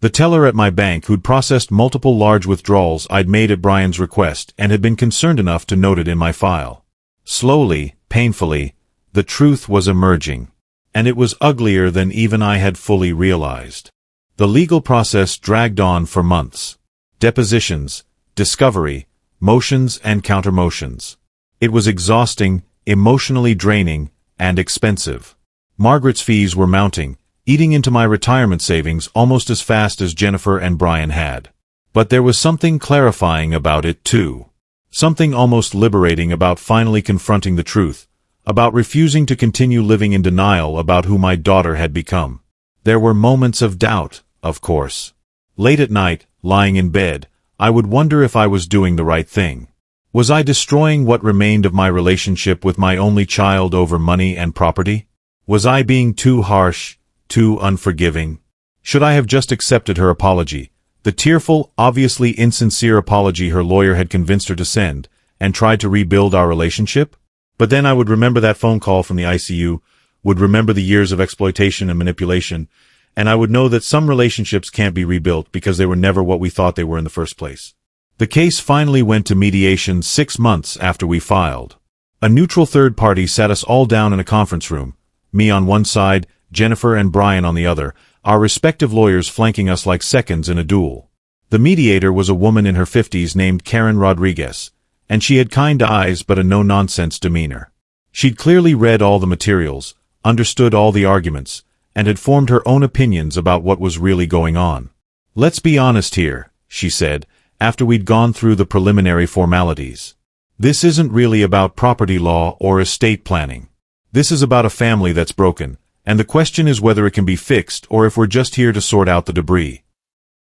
[SPEAKER 1] The teller at my bank who'd processed multiple large withdrawals I'd made at Brian's request and had been concerned enough to note it in my file. Slowly, painfully, the truth was emerging. And it was uglier than even I had fully realized. The legal process dragged on for months. Depositions, discovery, motions and countermotions. It was exhausting, emotionally draining, and expensive. Margaret's fees were mounting, eating into my retirement savings almost as fast as Jennifer and Brian had. But there was something clarifying about it too. Something almost liberating about finally confronting the truth, about refusing to continue living in denial about who my daughter had become. There were moments of doubt, of course. Late at night, lying in bed, I would wonder if I was doing the right thing. Was I destroying what remained of my relationship with my only child over money and property? Was I being too harsh, too unforgiving? Should I have just accepted her apology, the tearful, obviously insincere apology her lawyer had convinced her to send, and tried to rebuild our relationship? But then I would remember that phone call from the ICU, would remember the years of exploitation and manipulation, and I would know that some relationships can't be rebuilt because they were never what we thought they were in the first place. The case finally went to mediation 6 months after we filed. A neutral third party sat us all down in a conference room, me on one side, Jennifer and Brian on the other, our respective lawyers flanking us like seconds in a duel. The mediator was a woman in her 50s named Karen Rodriguez, and she had kind eyes but a no-nonsense demeanor. She'd clearly read all the materials, understood all the arguments, and had formed her own opinions about what was really going on. "Let's be honest here," she said, after we'd gone through the preliminary formalities. "This isn't really about property law or estate planning. This is about a family that's broken, and the question is whether it can be fixed or if we're just here to sort out the debris."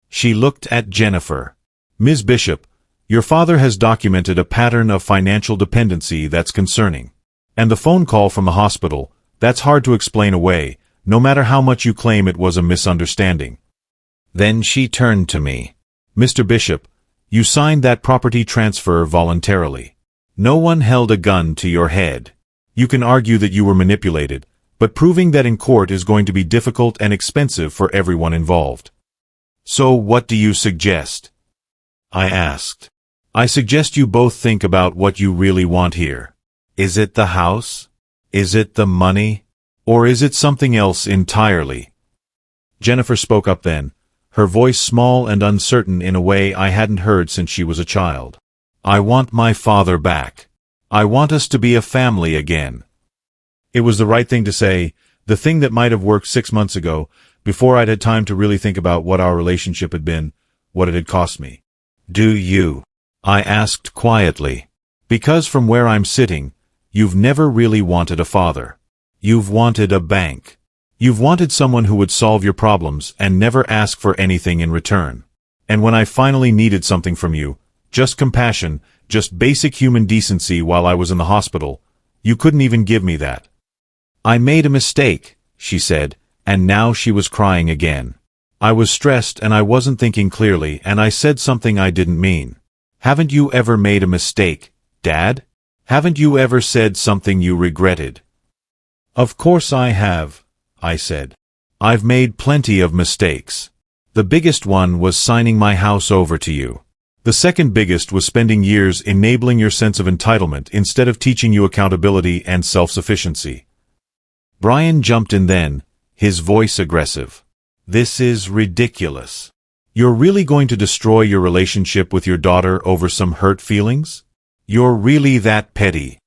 [SPEAKER 1] She looked at Jennifer. "Ms. Bishop, your father has documented a pattern of financial dependency that's concerning. And the phone call from the hospital, that's hard to explain away, no matter how much you claim it was a misunderstanding." Then she turned to me. "Mr. Bishop, You signed that property transfer voluntarily. No one held a gun to your head. You can argue that you were manipulated, but proving that in court is going to be difficult and expensive for everyone involved. So what do you suggest? I asked. I suggest you both think about what you really want here. Is it the house? Is it the money? Or is it something else entirely? Jennifer spoke up then, her voice small and uncertain in a way I hadn't heard since she was a child. I want my father back. I want us to be a family again. It was the right thing to say, the thing that might have worked 6 months ago, before I'd had time to really think about what our relationship had been, what it had cost me. Do you? I asked quietly. Because from where I'm sitting, you've never really wanted a father. You've wanted a bank. You've wanted someone who would solve your problems and never ask for anything in return. And when I finally needed something from you, just compassion, just basic human decency while I was in the hospital, you couldn't even give me that. I made a mistake, she said, and now she was crying again. I was stressed and I wasn't thinking clearly and I said something I didn't mean. Haven't you ever made a mistake, Dad? Haven't you ever said something you regretted? Of course I have, I said. I've made plenty of mistakes. The biggest one was signing my house over to you. The second biggest was spending years enabling your sense of entitlement instead of teaching you accountability and self-sufficiency. Brian jumped in then, his voice aggressive. This is ridiculous. You're really going to destroy your relationship with your daughter over some hurt feelings? You're really that petty.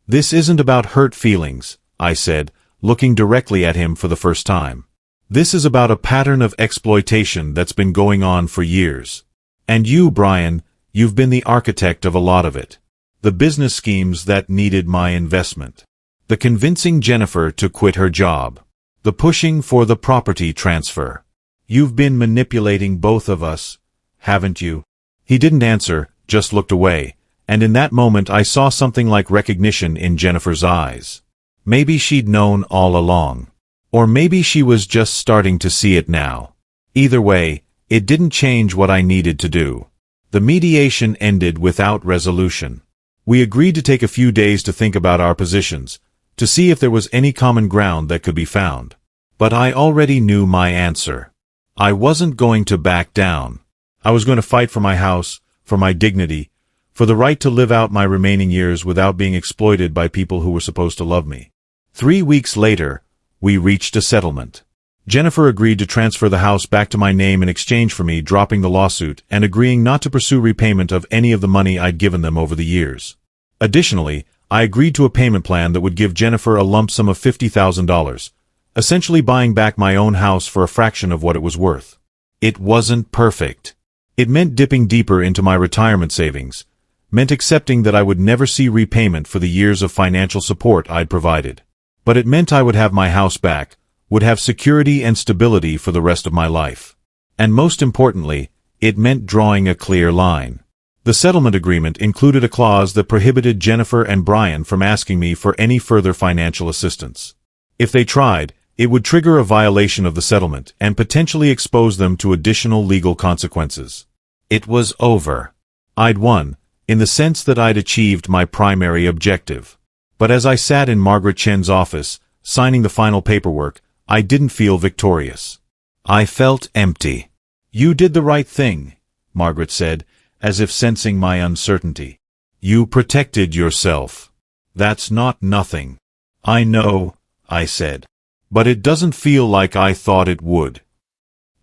[SPEAKER 1] This isn't about hurt feelings, I said, looking directly at him for the first time. This is about a pattern of exploitation that's been going on for years. And you, Brian, you've been the architect of a lot of it. The business schemes that needed my investment. The convincing Jennifer to quit her job. The pushing for the property transfer. You've been manipulating both of us, haven't you? He didn't answer, just looked away, and in that moment I saw something like recognition in Jennifer's eyes. Maybe she'd known all along. Or maybe she was just starting to see it now. Either way, it didn't change what I needed to do. The mediation ended without resolution. We agreed to take a few days to think about our positions, to see if there was any common ground that could be found. But I already knew my answer. I wasn't going to back down. I was going to fight for my house, for my dignity, for the right to live out my remaining years without being exploited by people who were supposed to love me. 3 weeks later, we reached a settlement. Jennifer agreed to transfer the house back to my name in exchange for me dropping the lawsuit and agreeing not to pursue repayment of any of the money I'd given them over the years. Additionally, I agreed to a payment plan that would give Jennifer a lump sum of $50,000, essentially buying back my own house for a fraction of what it was worth. It wasn't perfect. It meant dipping deeper into my retirement savings, meant accepting that I would never see repayment for the years of financial support I'd provided. But it meant I would have my house back, would have security and stability for the rest of my life. And most importantly, it meant drawing a clear line. The settlement agreement included a clause that prohibited Jennifer and Brian from asking me for any further financial assistance. If they tried, it would trigger a violation of the settlement and potentially expose them to additional legal consequences. It was over. I'd won, in the sense that I'd achieved my primary objective. But as I sat in Margaret Chen's office, signing the final paperwork, I didn't feel victorious. I felt empty. You did the right thing, Margaret said, as if sensing my uncertainty. You protected yourself. That's not nothing. I know, I said. But it doesn't feel like I thought it would.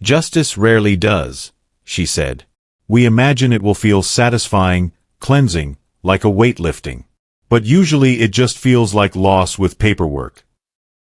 [SPEAKER 1] Justice rarely does, she said. We imagine it will feel satisfying, cleansing, like a weightlifting. But usually it just feels like loss with paperwork.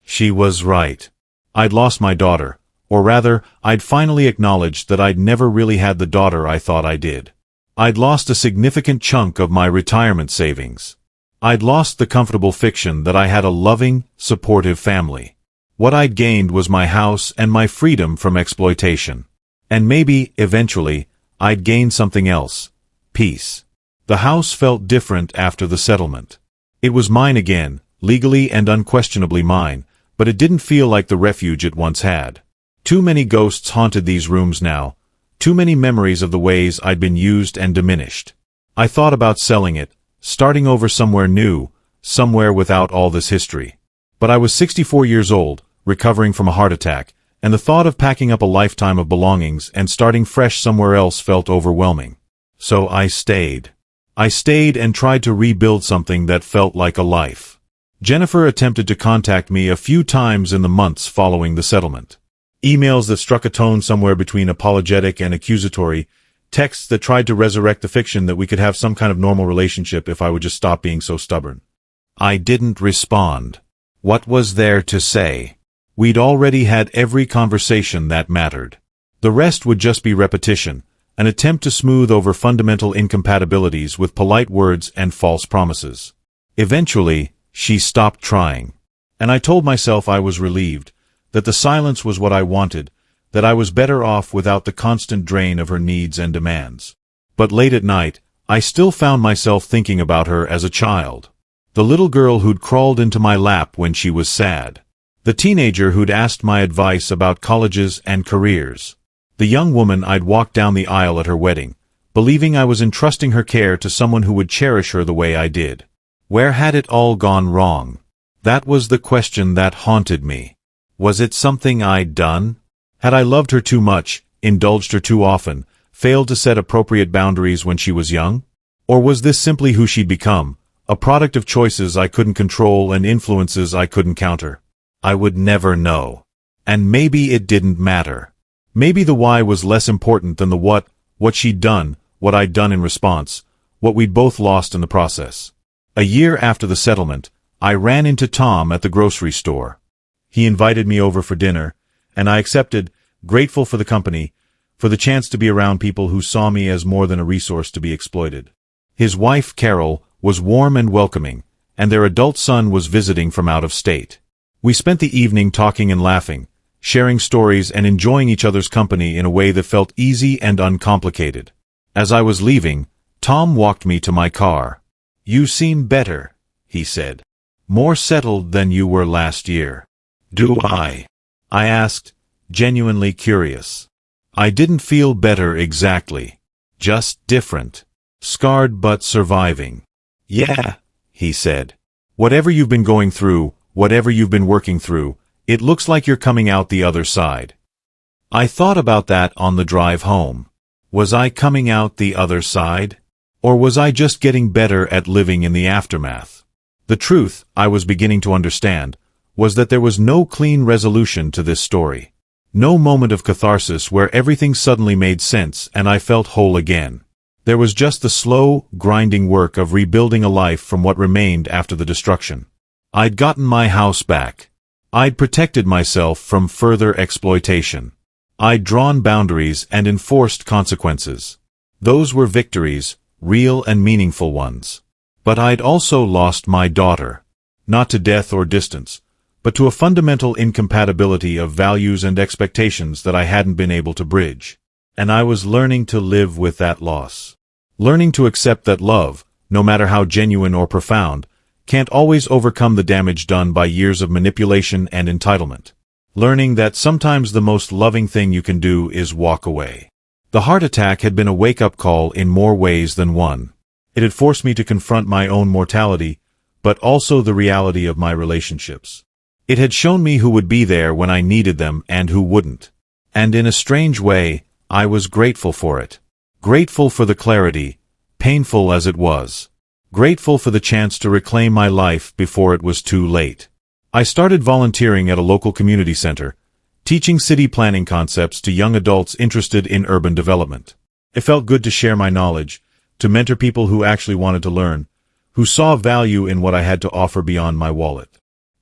[SPEAKER 1] She was right. I'd lost my daughter, or rather, I'd finally acknowledged that I'd never really had the daughter I thought I did. I'd lost a significant chunk of my retirement savings. I'd lost the comfortable fiction that I had a loving, supportive family. What I'd gained was my house and my freedom from exploitation. And maybe, eventually, I'd gain something else. Peace. The house felt different after the settlement. It was mine again, legally and unquestionably mine, but it didn't feel like the refuge it once had. Too many ghosts haunted these rooms now, Too many memories of the ways I'd been used and diminished. I thought about selling it, starting over somewhere new, somewhere without all this history. But I was 64 years old, recovering from a heart attack, and the thought of packing up a lifetime of belongings and starting fresh somewhere else felt overwhelming. So I stayed. I stayed and tried to rebuild something that felt like a life. Jennifer attempted to contact me a few times in the months following the settlement. Emails that struck a tone somewhere between apologetic and accusatory, texts that tried to resurrect the fiction that we could have some kind of normal relationship if I would just stop being so stubborn. I didn't respond. What was there to say? We'd already had every conversation that mattered. The rest would just be repetition, an attempt to smooth over fundamental incompatibilities with polite words and false promises. Eventually, she stopped trying. And I told myself I was relieved, that the silence was what I wanted, that I was better off without the constant drain of her needs and demands. But late at night, I still found myself thinking about her as a child. The little girl who'd crawled into my lap when she was sad. The teenager who'd asked my advice about colleges and careers. The young woman I'd walked down the aisle at her wedding, believing I was entrusting her care to someone who would cherish her the way I did. Where had it all gone wrong? That was the question that haunted me. Was it something I'd done? Had I loved her too much, indulged her too often, failed to set appropriate boundaries when she was young? Or was this simply who she'd become, a product of choices I couldn't control and influences I couldn't counter? I would never know. And maybe it didn't matter. Maybe the why was less important than the what she'd done, what I'd done in response, what we'd both lost in the process. A year after the settlement, I ran into Tom at the grocery store. He invited me over for dinner, and I accepted, grateful for the company, for the chance to be around people who saw me as more than a resource to be exploited. His wife, Carol, was warm and welcoming, and their adult son was visiting from out of state. We spent the evening talking and laughing, sharing stories and enjoying each other's company in a way that felt easy and uncomplicated. As I was leaving, Tom walked me to my car. "You seem better," he said. "More settled than you were last year." "Do I?" I asked, genuinely curious. I didn't feel better exactly. Just different. Scarred but surviving. "Yeah," he said. "Whatever you've been going through, whatever you've been working through, it looks like you're coming out the other side." I thought about that on the drive home. Was I coming out the other side? Or was I just getting better at living in the aftermath? The truth, I was beginning to understand, was that there was no clean resolution to this story. No moment of catharsis where everything suddenly made sense and I felt whole again. There was just the slow, grinding work of rebuilding a life from what remained after the destruction. I'd gotten my house back. I'd protected myself from further exploitation. I'd drawn boundaries and enforced consequences. Those were victories, real and meaningful ones. But I'd also lost my daughter. Not to death or distance, but to a fundamental incompatibility of values and expectations that I hadn't been able to bridge. And I was learning to live with that loss. Learning to accept that love, no matter how genuine or profound, can't always overcome the damage done by years of manipulation and entitlement. Learning that sometimes the most loving thing you can do is walk away. The heart attack had been a wake-up call in more ways than one. It had forced me to confront my own mortality, but also the reality of my relationships. It had shown me who would be there when I needed them and who wouldn't. And in a strange way, I was grateful for it. Grateful for the clarity, painful as it was. Grateful for the chance to reclaim my life before it was too late. I started volunteering at a local community center, teaching city planning concepts to young adults interested in urban development. It felt good to share my knowledge, to mentor people who actually wanted to learn, who saw value in what I had to offer beyond my wallet.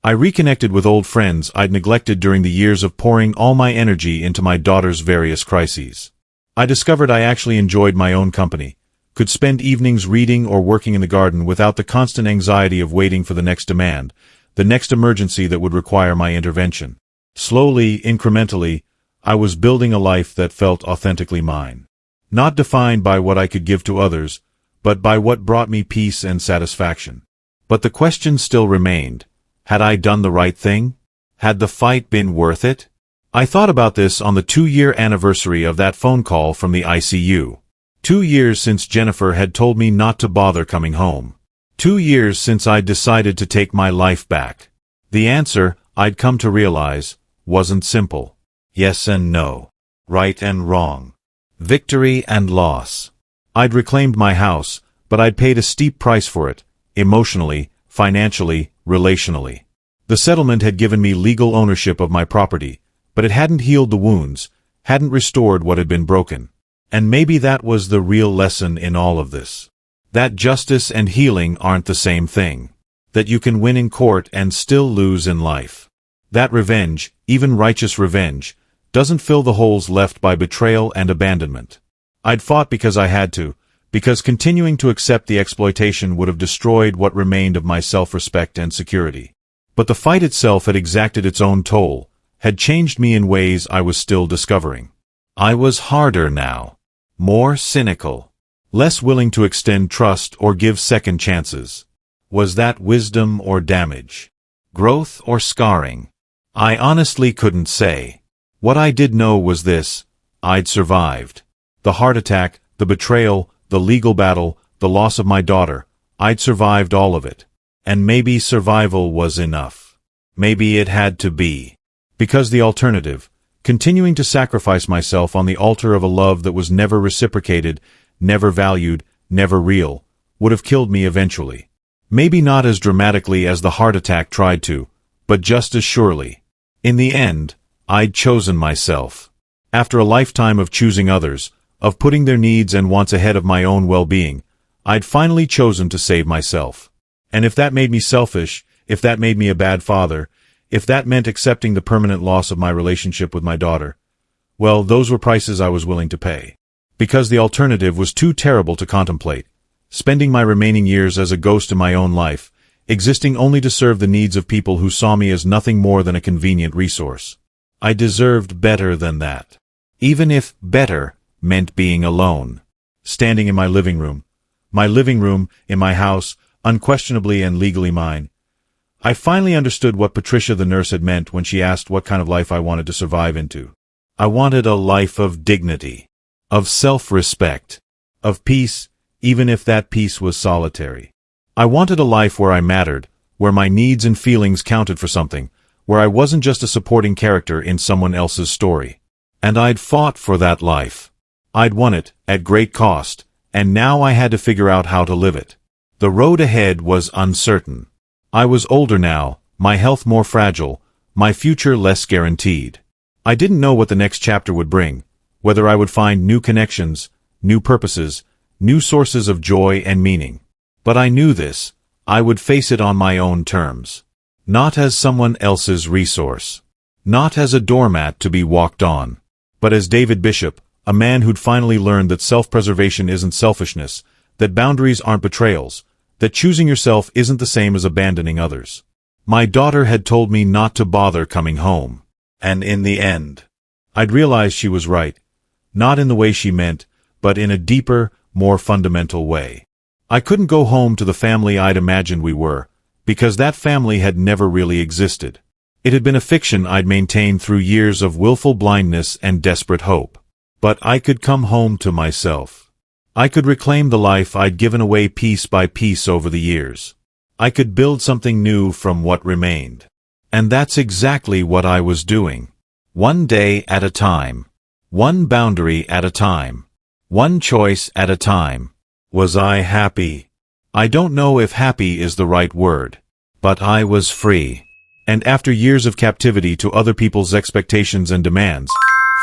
[SPEAKER 1] I reconnected with old friends I'd neglected during the years of pouring all my energy into my daughter's various crises. I discovered I actually enjoyed my own company, could spend evenings reading or working in the garden without the constant anxiety of waiting for the next demand, the next emergency that would require my intervention. Slowly, incrementally, I was building a life that felt authentically mine. Not defined by what I could give to others, but by what brought me peace and satisfaction. But the question still remained. Had I done the right thing? Had the fight been worth it? I thought about this on the 2-year anniversary of that phone call from the ICU. 2 years since Jennifer had told me not to bother coming home. 2 years since I'd decided to take my life back. The answer, I'd come to realize, wasn't simple. Yes and no. Right and wrong. Victory and loss. I'd reclaimed my house, but I'd paid a steep price for it, emotionally, financially, relationally. The settlement had given me legal ownership of my property, but it hadn't healed the wounds, hadn't restored what had been broken. And maybe that was the real lesson in all of this. That justice and healing aren't the same thing. That you can win in court and still lose in life. That revenge, even righteous revenge, doesn't fill the holes left by betrayal and abandonment. I'd fought because I had to, because continuing to accept the exploitation would have destroyed what remained of my self-respect and security. But the fight itself had exacted its own toll, had changed me in ways I was still discovering. I was harder now. More cynical. Less willing to extend trust or give second chances. Was that wisdom or damage? Growth or scarring? I honestly couldn't say. What I did know was this: I'd survived. The heart attack, the betrayal, the legal battle, the loss of my daughter. I'd survived all of it. And maybe survival was enough. Maybe it had to be. Because the alternative, continuing to sacrifice myself on the altar of a love that was never reciprocated, never valued, never real, would have killed me eventually. Maybe not as dramatically as the heart attack tried to, but just as surely. In the end, I'd chosen myself. After a lifetime of choosing others, of putting their needs and wants ahead of my own well-being, I'd finally chosen to save myself. And if that made me selfish, if that made me a bad father, if that meant accepting the permanent loss of my relationship with my daughter, well, those were prices I was willing to pay. Because the alternative was too terrible to contemplate, spending my remaining years as a ghost in my own life, existing only to serve the needs of people who saw me as nothing more than a convenient resource. I deserved better than that. Even if better meant being alone. Standing in my living room in my house, unquestionably and legally mine. I finally understood what Patricia the nurse had meant when she asked what kind of life I wanted to survive into. I wanted a life of dignity, of self-respect, of peace, even if that peace was solitary. I wanted a life where I mattered, where my needs and feelings counted for something, where I wasn't just a supporting character in someone else's story. And I'd fought for that life. I'd won it, at great cost, and now I had to figure out how to live it. The road ahead was uncertain. I was older now, my health more fragile, my future less guaranteed. I didn't know what the next chapter would bring, whether I would find new connections, new purposes, new sources of joy and meaning. But I knew this: I would face it on my own terms. Not as someone else's resource. Not as a doormat to be walked on. But as David Bishop, a man who'd finally learned that self-preservation isn't selfishness, that boundaries aren't betrayals, that choosing yourself isn't the same as abandoning others. My daughter had told me not to bother coming home. And in the end, I'd realized she was right. Not in the way she meant, but in a deeper, more fundamental way. I couldn't go home to the family I'd imagined we were, because that family had never really existed. It had been a fiction I'd maintained through years of willful blindness and desperate hope. But I could come home to myself. I could reclaim the life I'd given away piece by piece over the years. I could build something new from what remained. And that's exactly what I was doing. One day at a time. One boundary at a time. One choice at a time. Was I happy? I don't know if happy is the right word. But I was free. And after years of captivity to other people's expectations and demands,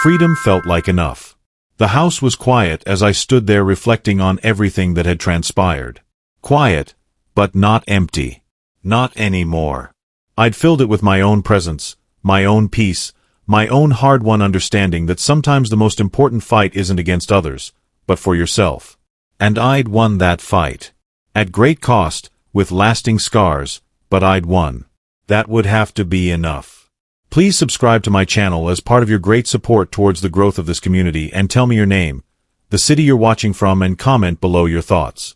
[SPEAKER 1] freedom felt like enough. The house was quiet as I stood there reflecting on everything that had transpired. Quiet, but not empty. Not anymore. I'd filled it with my own presence, my own peace, my own hard-won understanding that sometimes the most important fight isn't against others, but for yourself. And I'd won that fight. At great cost, with lasting scars, but I'd won. That would have to be enough. Please subscribe to my channel as part of your great support towards the growth of this community, and tell me your name, the city you're watching from, and comment below your thoughts.